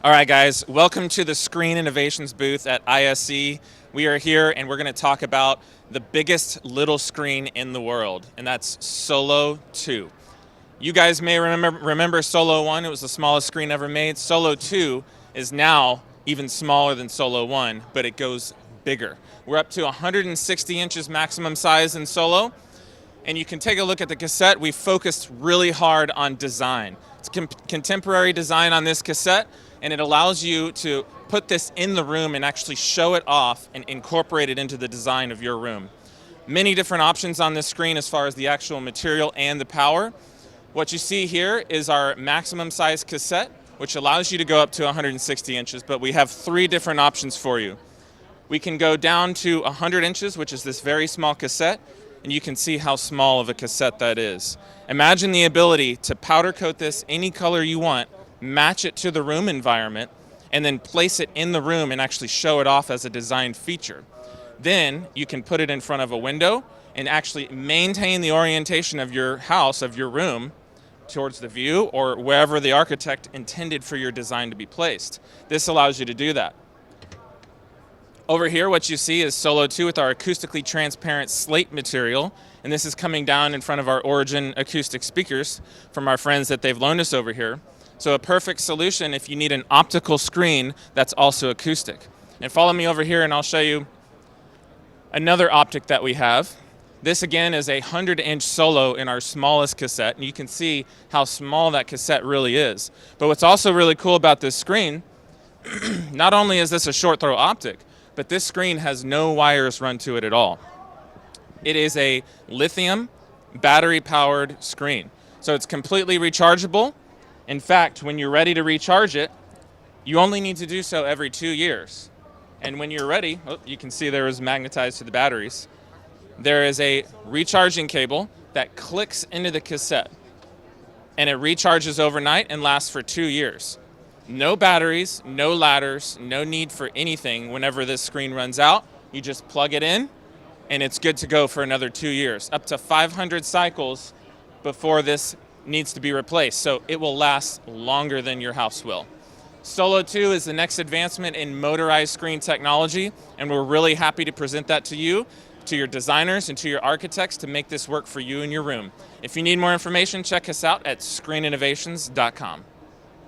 All right, guys, welcome to the Screen Innovations booth at ISE. We are here and we're going to talk about the biggest little screen in the world, and that's Solo 2. You guys may remember Solo 1, it was the smallest screen ever made. Solo 2 is now even smaller than Solo 1, but it goes bigger. We're up to 160 inches maximum size in Solo, and you can take a look at the cassette. We focused really hard on design. It's contemporary design on this cassette, and it allows you to put this in the room and actually show it off and incorporate it into the design of your room. Many different options on this screen as far as the actual material and the power. What you see here is our maximum size cassette, which allows you to go up to 160 inches, but we have three different options for you. We can go down to 100 inches, which is this very small cassette, and you can see how small of a cassette that is. Imagine the ability to powder coat this any color you want, match it to the room environment, and then place it in the room and actually show it off as a design feature. Then you can put it in front of a window and actually maintain the orientation of your house, of your room, towards the view or wherever the architect intended for your design to be placed. This allows you to do that. Over here, what you see is Solo 2 with our acoustically transparent slate material, and this is coming down in front of our Origin acoustic speakers from our friends that they've loaned us over here. So a perfect solution if you need an optical screen that's also acoustic. And follow me over here and I'll show you another optic that we have. This again is a 100-inch Solo in our smallest cassette, and you can see how small that cassette really is. But what's also really cool about this screen, not only is this a short throw optic, but this screen has no wires run to it at all. It is a lithium battery-powered screen. So it's completely rechargeable. In fact, when you're ready to recharge it, you only need to do so every 2 years. And when you're ready, you can see there is magnetized to the batteries. There is a recharging cable that clicks into the cassette, and it recharges overnight and lasts for 2 years. No batteries, no ladders, no need for anything. Whenever this screen runs out, you just plug it in, and it's good to go for another 2 years, up to 500 cycles before this needs to be replaced, so it will last longer than your house will. Solo 2 is the next advancement in motorized screen technology, and we're really happy to present that to you, to your designers, and to your architects to make this work for you in your room. If you need more information, check us out at screeninnovations.com.